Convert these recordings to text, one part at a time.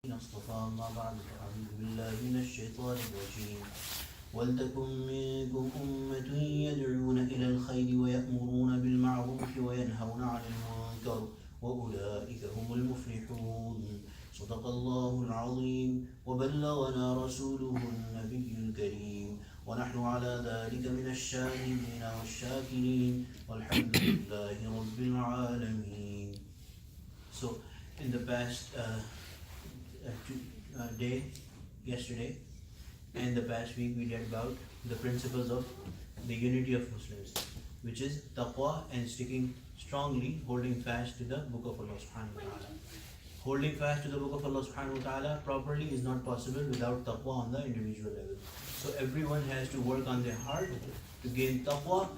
اصطفى أما بعد فأعوذ بالله من الشيطان الرجيم ولتكن منكم أمة يدعون إلى الخير ويأمرون بالمعروف وينهون عن المنكر وأولئك هم المفلحون صدق الله العظيم وبلغنا رسوله النبي الكريم ونحن على ذلك من الشاهدين والشاكرين والحمد لله رب العالمين. So in the past day, yesterday and the past week, we read about the principles of the unity of Muslims, which is taqwa and sticking strongly, holding fast to the book of Allah subhanahu wa ta'ala. Holding fast to the book of Allah subhanahu wa ta'ala properly is not possible without taqwa on the individual level. So everyone has to work on their heart to gain taqwa,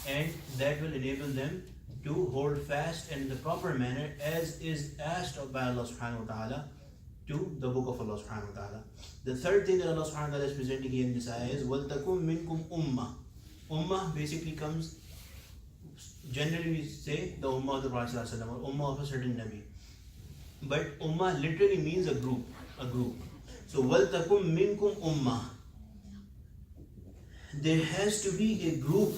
and that will enable them to hold fast in the proper manner as is asked by Allah subhanahu wa ta'ala to the book of Allah subhanahu wa ta'ala. The third thing that Allah subhanahu wa ta'ala is presenting here in this ayah is وَلْتَكُمْ مِنْكُمْ ummah. Ummah basically comes, generally we say the ummah of the Prophet or ummah of a certain Nabi. But ummah literally means a group. So وَلْتَكُمْ مِنْكُمْ ummah. There has to be a group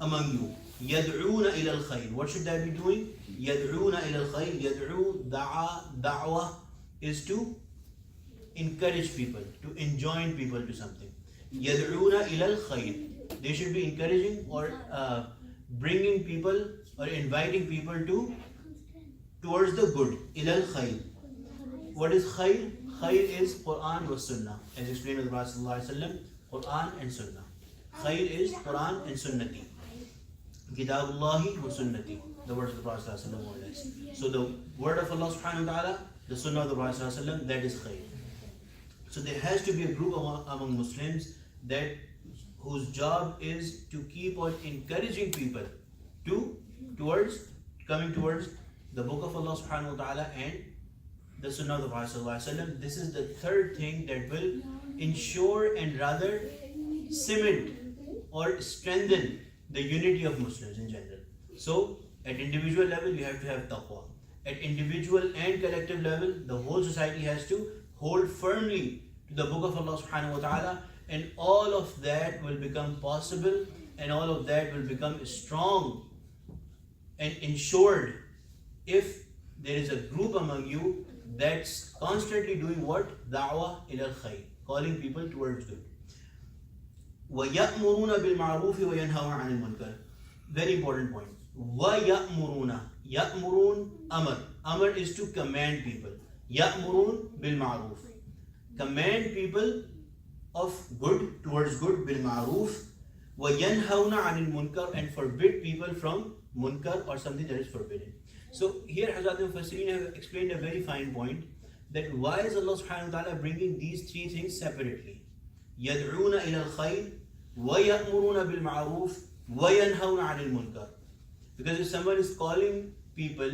among you. يَدْعُونَ إِلَى الْخَيْرِ. What should that be doing? يَدْعُونَ إِلَى الْخَيْرِ. يَدْعُو, da'wa is to encourage people, to enjoin people to something. يَدْعُونَ إِلَى الْخَيْرِ. They should be encouraging or bringing people or inviting people towards the good. إِلَى الْخَيْرِ. What is khayr? Khayr is Quran wa Sunnah. As explained by the Prophet ﷺ, Quran and Sunnah. Khayr is Quran and Sunnati. Kitabullahi wa Sunnati. The words of the Prophet ﷺ more or less. So the word of Allah subhanahu wa ta'ala, the Sunnah of the Prophet ﷺ, that is khayr. So there has to be a group among Muslims whose job is to keep on encouraging people coming towards the book of Allah subhanahu wa ta'ala and the Sunnah of the Prophet ﷺ. This is the third thing that will ensure and rather cement or strengthen the unity of Muslims in general. So at individual level you have to have taqwa. At individual and collective level, the whole society has to hold firmly to the book of Allah subhanahu wa ta'ala, and all of that will become possible and all of that will become strong and ensured if there is a group among you that's constantly doing what? Da'wah ila al-khayr, calling people towards good. وَيَأْمُرُونَ بِالْمَعْرُوفِ وَيَنْهَوْنَ عَنِ الْمُنْكَرِ. Very important point. وَيَأْمُرُونَ. يَأْمُرُونَ Amr. Amr is to command people. يَأْمُرُونَ بِالْمَعْرُوفِ. Command people of good, towards good, بِالْمَعْرُوفِ. وَيَنْهَوْنَ عَنِ الْمُنْكَرِ. And forbid people from munkar or something that is forbidden. So here Hazrat al-Mufassirin have explained a very fine point, that why is Allah subhanahu wa ta'ala bringing these three things separately? يَدْعُونَ إِلَى الْخَيْرِ وَيَأْمُرُونَ بِالْمَعْرُوفِ وَيَنْهَوْنَ عَنِ الْمُنْكَرِ. Because if someone is calling people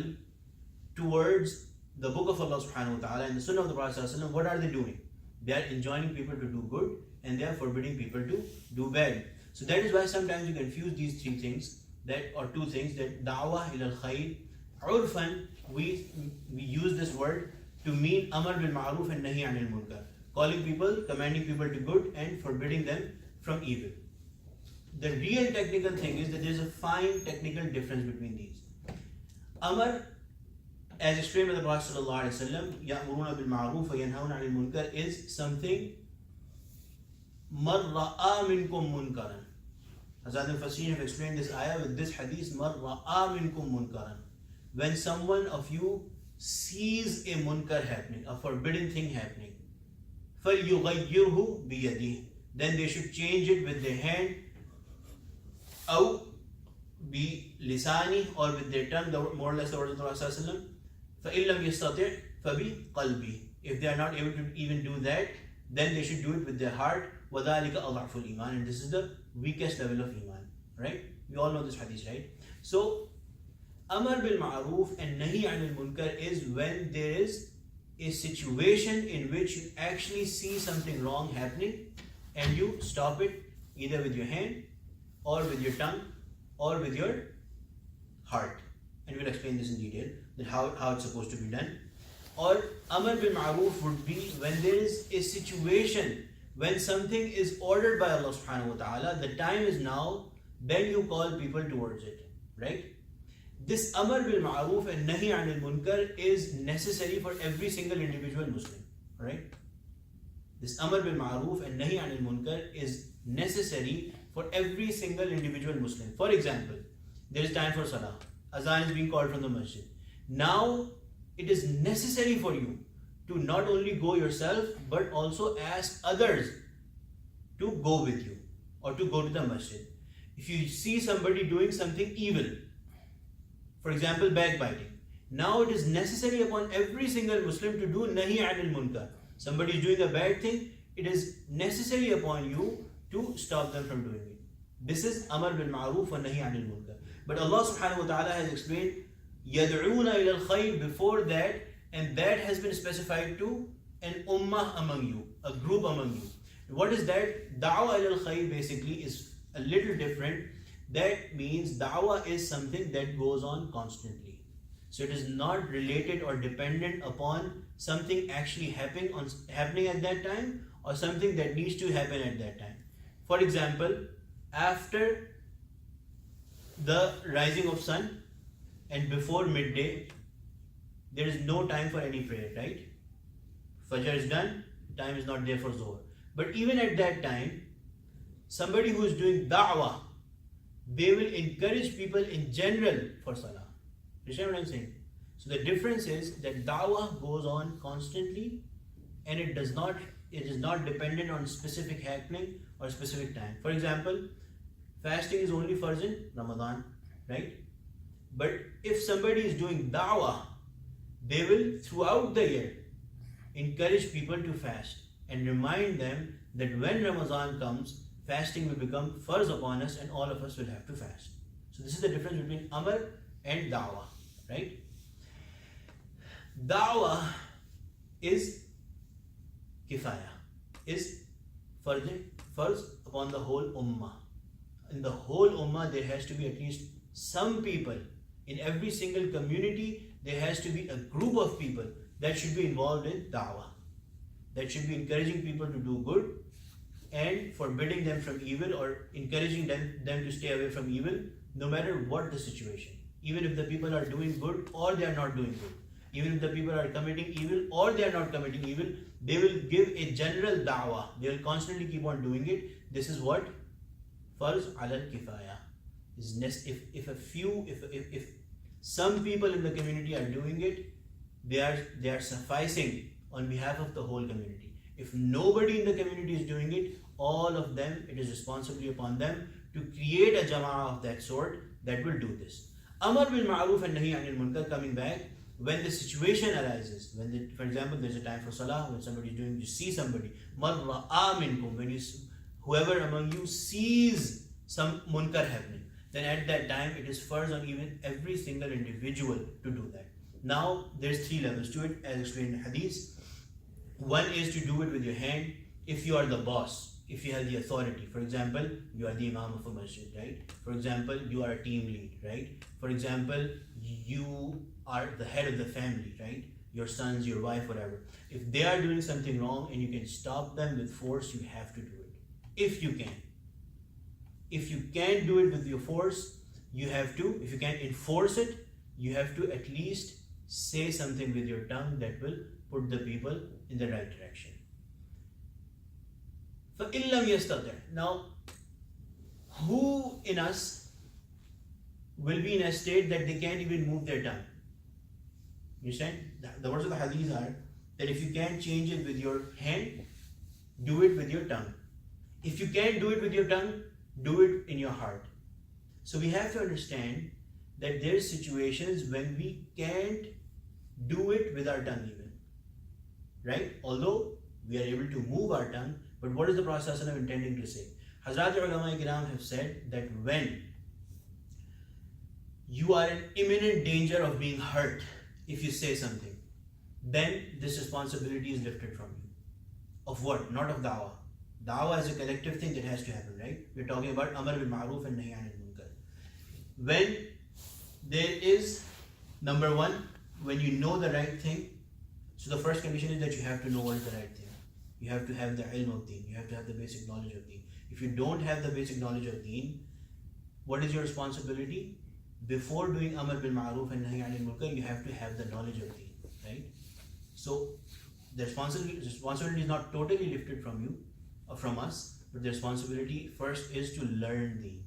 towards the book of Allah subhanahu wa ta'ala and the Sunnah of the Prophet ﷺ, what are they doing? They are enjoining people to do good and they are forbidding people to do bad. So that is why sometimes you confuse these three things, two things, that da'wah ila al-khayr. Urfan, we use this word to mean amr bil ma'ruf and nahi anil munkar, calling people, commanding people to good and forbidding them from evil. The real technical thing is that there is a fine technical difference between these. Amr, as explained by the Prophet ﷺ, يَأْمُرُونَ بِالْمَعْرُوفِ وَيَنْهَوْنَ عَنِ الْمُنْكَرِ, is something مَنْ رَأَى مِنْكُمْ مُنْكَرًا. Hazrat al-Fasir have explained this ayah with this hadith, مَنْ رَأَى مِنْكُمْ مُنْكَرًا. When someone of you sees a munkar happening, a forbidden thing happening, فَلْيُغَيِّرْهُ بِيَدِهِ, then they should change it with their hand, أو بِلِسَانِهِ, or with their tongue, more or less the word of the Prophet ﷺ. فَإِن لَمْ يَسْتَطِعْ فَبِقَلْبِهِ. If they are not able to even do that, then they should do it with their heart. وَذَلِكَ أَضْعَفُ الْإِيمَانِ. And this is the weakest level of iman. Right? We all know this hadith, right? So, Amr bil Ma'ruf and Nahi anil Munkar is when there is a situation in which you actually see something wrong happening and you stop it either with your hand or with your tongue or with your heart. And we'll explain this in detail, that how it's supposed to be done. Or Amr bil Ma'ruf would be when there is a situation when something is ordered by Allah subhanahu wa ta'ala, the time is now, then you call people towards it. Right? This Amr bil Ma'ruf and Nahi anil Munkar is necessary for every single individual Muslim. Right? This Amr bil Ma'ruf and Nahi anil Munkar is necessary for every single individual Muslim. For example, there is time for Salah. Azan is being called from the masjid. Now, it is necessary for you to not only go yourself, but also ask others to go with you or to go to the masjid. If you see somebody doing something evil, for example, backbiting, now it is necessary upon every single Muslim to do Nahi anil Munkar. Somebody is doing a bad thing, it is necessary upon you to stop them from doing it. This is Amr bil Ma'ruf wa Nahi anil Munkar. But Allah subhanahu wa ta'ala has explained Yad'una ila al-khayr before that, and that has been specified to an ummah among you, a group among you. What is that? Da'wah ila al-khayr basically is a little different. That means da'wah is something that goes on constantly. So it is not related or dependent upon something actually happening at that time or something that needs to happen at that time. For example, after the rising of sun and before midday, there is no time for any prayer, right? Fajr is done, time is not there for Zohar. But even at that time, somebody who is doing da'wah, they will encourage people in general for salah. You see what I'm saying? So the difference is that da'wah goes on constantly, and it is not dependent on specific happening or specific time. For example, fasting is only farz in Ramadan, right? But if somebody is doing da'wah, they will throughout the year encourage people to fast and remind them that when Ramadan comes, fasting will become farz upon us and all of us will have to fast. So this is the difference between Amr and da'wah, right? Da'wah is kifaya, is farz upon the whole ummah. In the whole ummah, there has to be at least some people. In every single community, there has to be a group of people that should be involved in da'wah, that should be encouraging people to do good and forbidding them from evil or encouraging them to stay away from evil, no matter what the situation. Even if the people are doing good or they are not doing good, even if the people are committing evil or they are not committing evil, they will give a general da'wah. They will constantly keep on doing it. This is what farz ala al-kifaya is. If some people in the community are doing it, they are sufficing on behalf of the whole community. If nobody in the community is doing it, all of them, it is responsibility upon them to create a jama'ah of that sort that will do this. Amr bil Ma'ruf and Nahi anil Munkar, coming back, when the situation arises, for example, there's a time for salah, when somebody is doing, you see somebody, marra aminkum, when whoever among you sees some munkar happening, then at that time it is farz on even every single individual to do that. Now there's 3 levels to it, as explained in hadith. One is to do it with your hand. If you are the boss, if you have the authority, for example, you are the imam of a masjid, right? For example, you are a team lead, right? For example, you are the head of the family, right? Your sons, your wife, whatever. If they are doing something wrong and you can stop them with force, you have to do it. If you can. If you can't do it with your force, you have to. If you can't enforce it, you have to at least say something with your tongue that will put the people in the right direction. فَإِن لَمْ يَسْتَطِعْ. Now, who in us will be in a state that they can't even move their tongue? You understand? The words of the hadith are that if you can't change it with your hand, do it with your tongue. If you can't do it with your tongue, do it in your heart. So we have to understand that there are situations when we can't do it with our tongue even. Right? Although we are able to move our tongue, but what is the process of intending to say? Hazrat Ulama Kiram have said that when you are in imminent danger of being hurt if you say something, then this responsibility is lifted from you. Of what? Not of da'wah. Da'wah is a collective thing that has to happen, right? We're talking about Amr bil Ma'ruf and Nahy anil Munkar. When there is, number one, when you know the right thing, So the first condition is that you have to know what is the right thing. You have to have the ilm of deen. You have to have the basic knowledge of deen. If you don't have the basic knowledge of deen, what is your responsibility? Before doing amr bil ma'ruf and nahy anil munkar, you have to have the knowledge of deen, right? So the responsibility is not totally lifted from you or from us, but the responsibility first is to learn deen.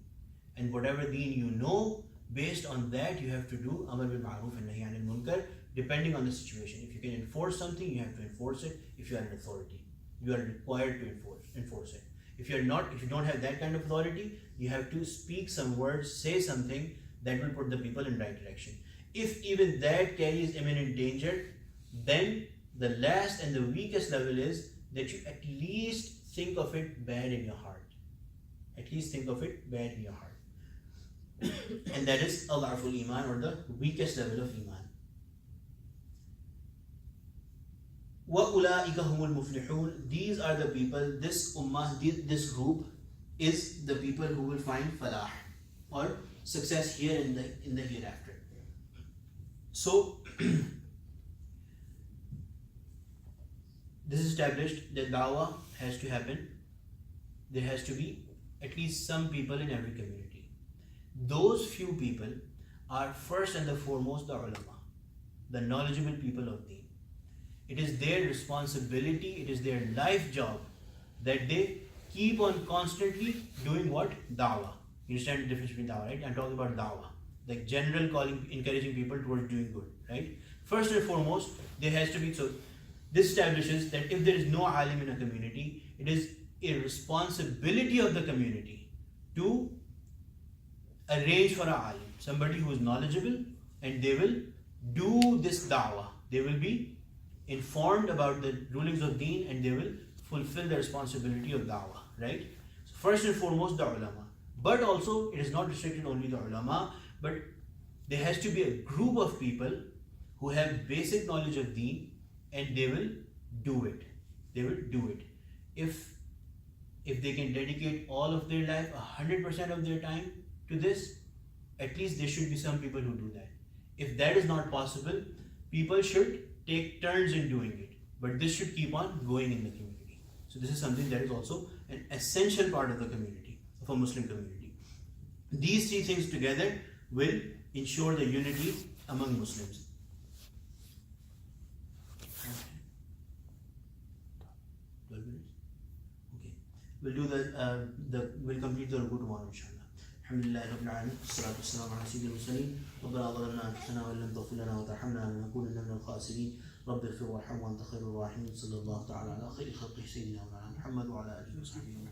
And whatever deen you know, based on that you have to do amr bil ma'ruf and nahy anil munkar, depending on the situation. If you can enforce something, you have to enforce it. If you are an authority, you are required to enforce it. If you don't have that kind of authority, you have to speak some words, say something that will put the people in right direction. If even that carries imminent danger, then the last and the weakest level is that you at least think of it bad in your heart. At least think of it bad in your heart. And that is al-aful iman, or the weakest level of iman. وَأُولَٰئِكَ هُمُ الْمُفْلِحُونَ. These are the people, this ummah, this group is the people who will find falah, or success here in the hereafter. So this is established that dawah has to happen. There has to be at least some people in every community. Those few people are first and the foremost the ulama, the knowledgeable people of deen. It is their responsibility, it is their life job that they keep on constantly doing what? Dawah. You understand the difference between dawah, right? I'm talking about dawah, like general calling, encouraging people towards doing good, right? First and foremost, there has to be, so this establishes that if there is no alim in a community, it is a responsibility of the community to arrange for an alim, somebody who is knowledgeable, and they will do this da'wah. They will be informed about the rulings of deen, and they will fulfill the responsibility of da'wah, right? So first and foremost the ulama, but also it is not restricted only to ulama, but there has to be a group of people who have basic knowledge of deen, and they will do it. They will do it. If they can dedicate all of their life, 100% of their time to this, at least there should be some people who do that. If that is not possible, people should take turns in doing it, but this should keep on going in the community. So this is something that is also an essential part of the community, of a Muslim community. These three things together will ensure the unity among Muslims. We'll do we'll complete the ruku tomorrow, inshallah. Alhamdulillah Rabbil Alamin, wassalatu wassalamu ala sayyidil mursalin. Rabbana zalamna anfusana wa lam taghfir lana wa tarhamna lanakunanna minal khasirin. Rabbi ighfir warham wa anta khairur rahimin. Sallallahu ta'ala ala khayri khalqihi sayyidina Muhammad wa ala alihi wa sahbihi.